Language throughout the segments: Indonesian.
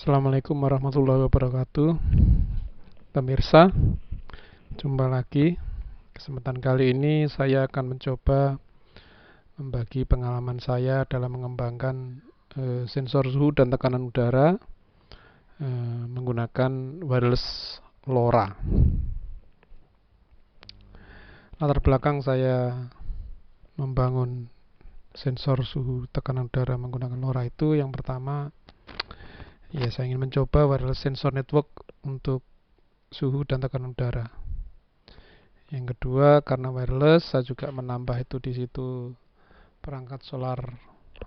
Assalamualaikum warahmatullahi wabarakatuh. Pemirsa, jumpa lagi. Kesempatan kali ini saya akan mencoba membagi pengalaman saya dalam mengembangkan sensor suhu dan tekanan udara menggunakan wireless LoRa. Latar belakang saya membangun sensor suhu tekanan udara menggunakan LoRa itu, yang pertama, saya ingin mencoba wireless sensor network untuk suhu dan tekanan udara. Yang kedua, karena wireless, saya juga menambah itu di situ perangkat solar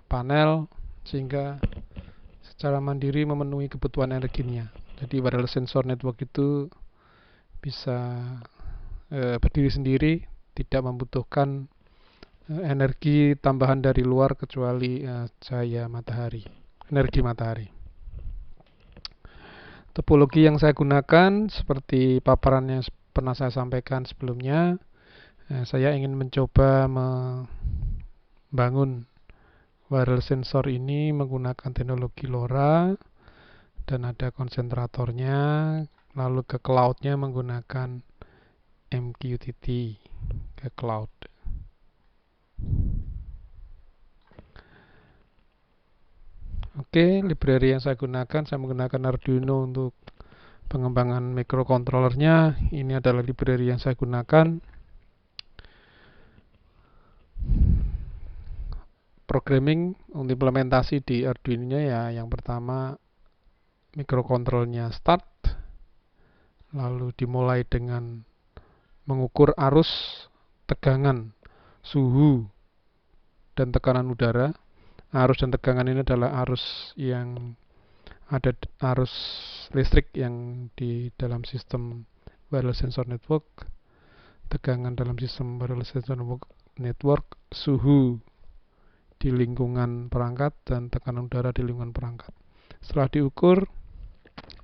panel sehingga secara mandiri memenuhi kebutuhan energinya. Jadi wireless sensor network itu bisa berdiri sendiri, tidak membutuhkan energi tambahan dari luar kecuali cahaya matahari, energi matahari. Topologi yang saya gunakan seperti paparan yang pernah saya sampaikan sebelumnya. Saya ingin mencoba membangun wireless sensor ini menggunakan teknologi LoRa dan ada konsentratornya, lalu ke cloudnya menggunakan MQTT ke cloud. Oke, library yang saya gunakan, saya menggunakan Arduino untuk pengembangan microcontrollernya. Ini adalah library yang saya gunakan. Programming untuk implementasi di Arduino ya, yang pertama microcontrollernya start, lalu dimulai dengan mengukur arus, tegangan, suhu, dan tekanan udara. Arus dan tegangan ini adalah arus yang ada, arus listrik yang di dalam sistem wireless sensor network, tegangan dalam sistem wireless sensor network, suhu di lingkungan perangkat, dan tekanan udara di lingkungan perangkat. Setelah diukur,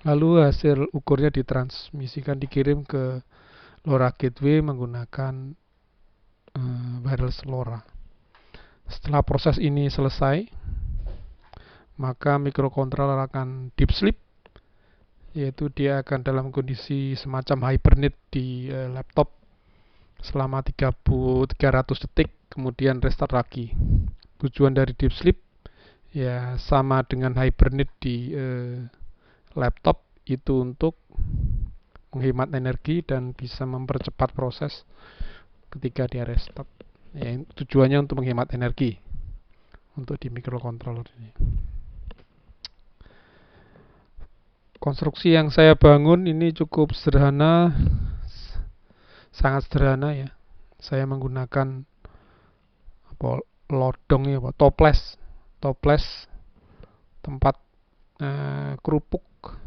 lalu hasil ukurnya ditransmisikan, dikirim ke LoRa gateway menggunakan wireless LoRa. Setelah proses ini selesai, maka microcontroller akan deep sleep, yaitu dia akan dalam kondisi semacam hibernate di laptop selama 300 detik, kemudian restart lagi. Tujuan dari deep sleep ya sama dengan hibernate di laptop, itu untuk menghemat energi dan bisa mempercepat proses ketika dia restart. Ya, tujuannya untuk menghemat energi untuk di microcontroller ini. Konstruksi yang saya bangun ini cukup sederhana, sangat sederhana ya. Saya menggunakan lodong ya, toples tempat kerupuk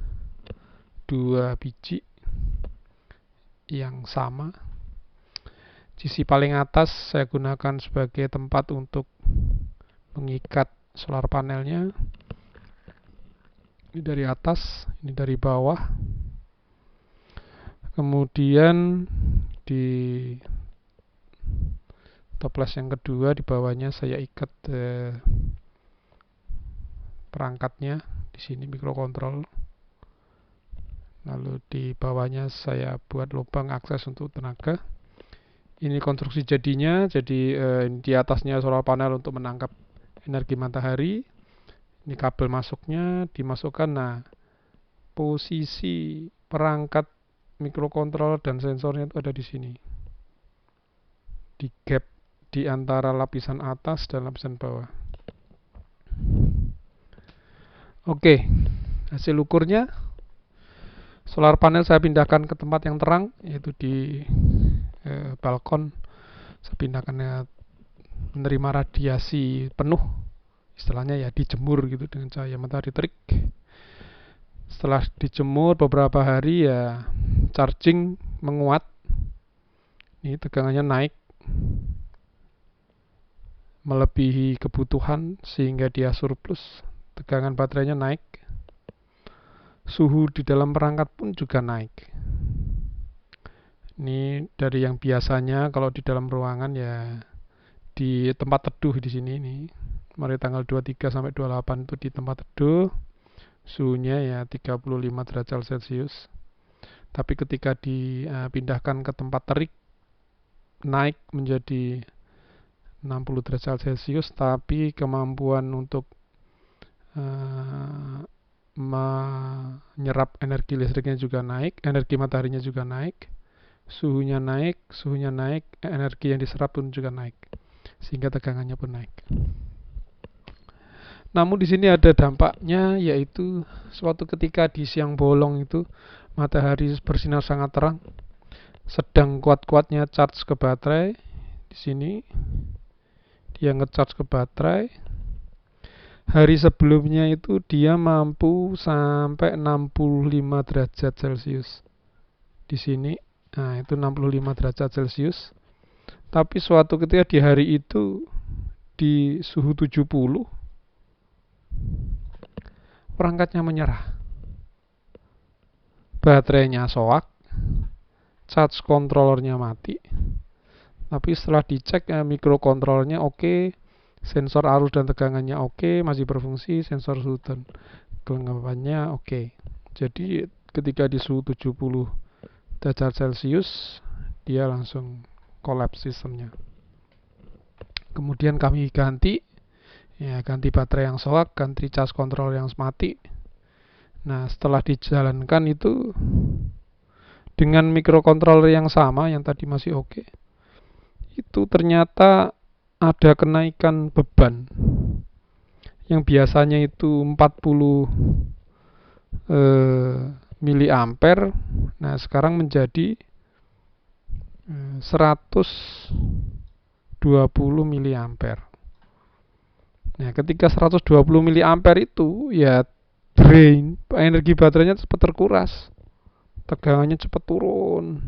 2 biji yang sama. Sisi paling atas saya gunakan sebagai tempat untuk mengikat solar panelnya. Ini dari atas, ini dari bawah. Kemudian di toples yang kedua, di bawahnya saya ikat perangkatnya di sini, mikrokontrol. Lalu di bawahnya saya buat lubang akses untuk tenaga. Ini konstruksi jadinya. Jadi di atasnya solar panel untuk menangkap energi matahari. Ini kabel masuknya dimasukkan. Nah, posisi perangkat mikrokontroller dan sensornya itu ada di sini, di gap di antara lapisan atas dan lapisan bawah. Oke, hasil ukurnya, solar panel saya pindahkan ke tempat yang terang, yaitu di balkon. Saya pindahkannya menerima radiasi penuh, istilahnya ya dijemur gitu dengan cahaya matahari terik. Setelah dijemur beberapa hari ya charging menguat. Ini tegangannya naik melebihi kebutuhan sehingga dia surplus. Tegangan baterainya naik. Suhu di dalam perangkat pun juga naik. Ini dari yang biasanya kalau di dalam ruangan ya di tempat teduh di sini nih. Mulai tanggal 23 sampai 28 itu di tempat teduh. suhunya ya 35 derajat Celcius. Tapi ketika dipindahkan ke tempat terik, naik menjadi 60 derajat Celcius, tapi kemampuan untuk menyerap energi listriknya juga naik, energi mataharinya juga naik, suhunya naik, energi yang diserap pun juga naik, sehingga tegangannya pun naik. Namun di sini ada dampaknya, yaitu suatu ketika di siang bolong itu matahari bersinar sangat terang, sedang kuat-kuatnya charge ke baterai. Di sini dia nge-charge ke baterai. Hari sebelumnya itu dia mampu sampai 65 derajat Celcius. Di sini, nah itu 65 derajat Celcius. Tapi suatu ketika di hari itu di suhu 70, perangkatnya menyerah. Baterainya soak, charge controllernya mati. Tapi setelah dicek mikrokontrollernya oke, sensor arus dan tegangannya oke, masih berfungsi, sensor suhu dan kelembapannya oke. Jadi ketika di suhu 70 derajat Celcius, dia langsung collapse sistemnya. Kemudian kami ganti baterai yang soak, ganti charge controller yang mati. Nah, setelah dijalankan itu dengan mikrokontroler yang sama, yang tadi masih oke, itu ternyata ada kenaikan beban yang biasanya itu 40 miliampere. Nah, sekarang menjadi 120 miliampere. Nah, ketika 120 miliampere itu ya drain, energi baterainya cepat terkuras, tegangannya cepat turun.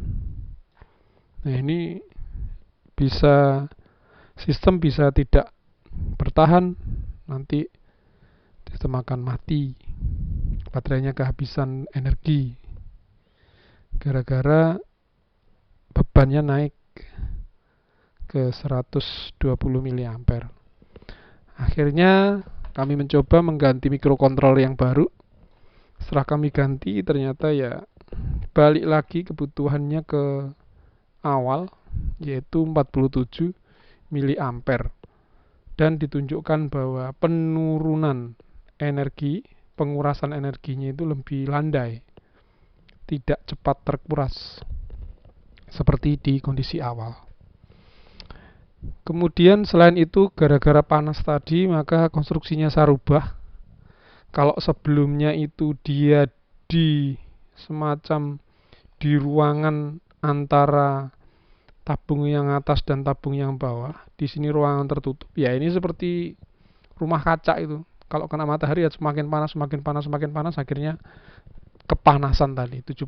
Nah, ini sistem bisa tidak bertahan, nanti sistem akan mati, baterainya kehabisan energi gara-gara bebannya naik ke 120 miliampere. Akhirnya kami mencoba mengganti mikrokontroler yang baru. Setelah kami ganti, ternyata ya balik lagi kebutuhannya ke awal, yaitu 47 miliampere. Dan ditunjukkan bahwa penurunan energi, pengurasan energinya itu lebih landai, tidak cepat terkuras seperti di kondisi awal. Kemudian selain itu, gara-gara panas tadi, maka konstruksinya saya rubah. Kalau sebelumnya itu dia di semacam di ruangan antara tabung yang atas dan tabung yang bawah, di sini ruangan tertutup. Ya, ini seperti rumah kaca itu. Kalau kena matahari ya semakin panas, akhirnya kepanasan tadi 70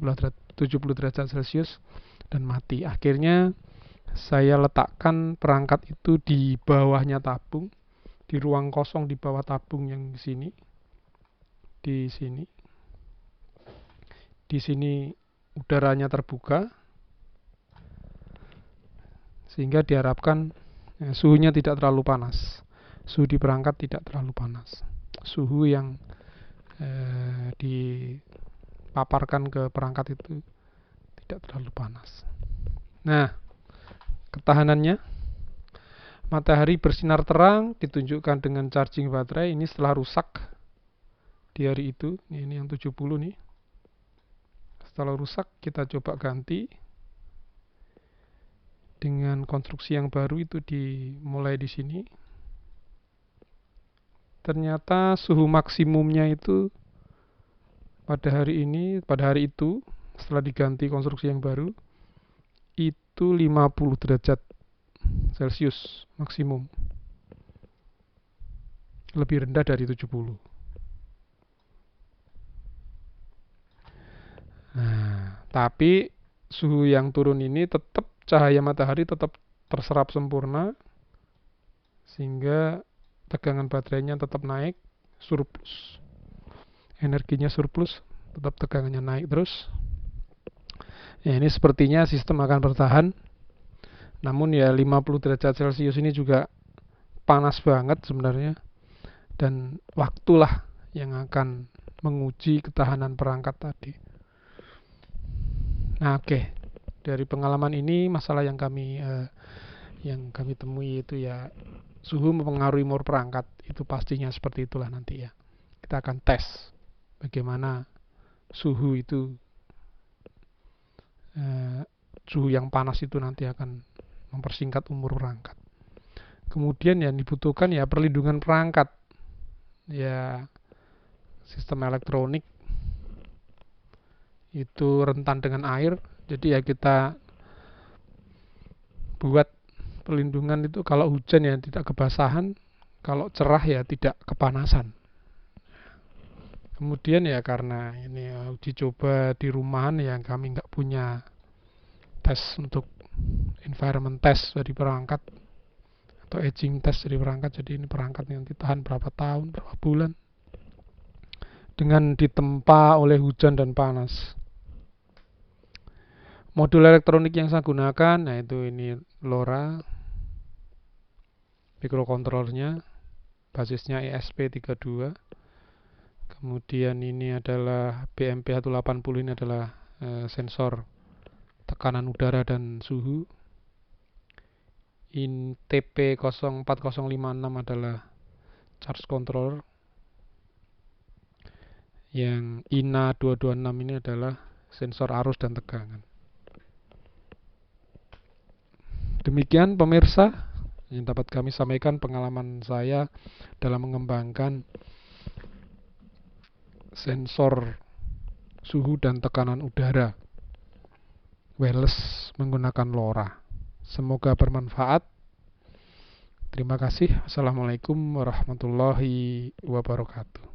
derajat Celcius dan mati. Akhirnya saya letakkan perangkat itu di bawahnya tabung, di ruang kosong di bawah tabung yang di sini. Di sini udaranya terbuka, sehingga diharapkan suhunya tidak terlalu panas. Suhu di perangkat tidak terlalu panas. Suhu yang dipaparkan ke perangkat itu tidak terlalu panas. Nah, ketahanannya, matahari bersinar terang ditunjukkan dengan charging baterai. Ini setelah rusak di hari itu. Ini yang 70 nih. Setelah rusak, kita coba ganti dengan konstruksi yang baru, itu dimulai di sini. Ternyata suhu maksimumnya itu pada hari itu setelah diganti konstruksi yang baru itu 50 derajat Celcius maksimum, lebih rendah dari 70. Nah, tapi suhu yang turun ini tetap cahaya matahari tetap terserap sempurna, sehingga tegangan baterainya tetap naik, surplus. Energinya surplus, tetap tegangannya naik terus. Ya, ini sepertinya sistem akan bertahan. Namun ya 50 derajat Celcius ini juga panas banget sebenarnya. Dan waktulah yang akan menguji ketahanan perangkat tadi. Nah, oke. Dari pengalaman ini, masalah yang kami temui itu ya, suhu mempengaruhi umur perangkat. Itu pastinya seperti itulah nanti ya. Kita akan tes bagaimana suhu itu, suhu yang panas itu nanti akan mempersingkat umur perangkat. Kemudian yang dibutuhkan ya perlindungan perangkat. Ya, sistem elektronik itu rentan dengan air, jadi ya kita buat perlindungan itu kalau hujan ya tidak kebasahan, kalau cerah ya tidak kepanasan. Kemudian ya karena ini uji coba di rumahan ya kami nggak punya tes untuk environment test dari perangkat atau aging test dari perangkat, jadi ini perangkat yang ditahan berapa tahun, berapa bulan dengan ditempa oleh hujan dan panas. Modul elektronik yang saya gunakan, nah itu ini LoRa, microcontrollernya, basisnya ESP32. Kemudian ini adalah BMP180, ini adalah sensor tekanan udara dan suhu. TP04056 adalah charge controller. Yang INA226 ini adalah sensor arus dan tegangan. Demikian pemirsa yang dapat kami sampaikan pengalaman saya dalam mengembangkan sensor suhu dan tekanan udara wireless menggunakan LoRa. Semoga bermanfaat. Terima kasih. Assalamualaikum warahmatullahi wabarakatuh.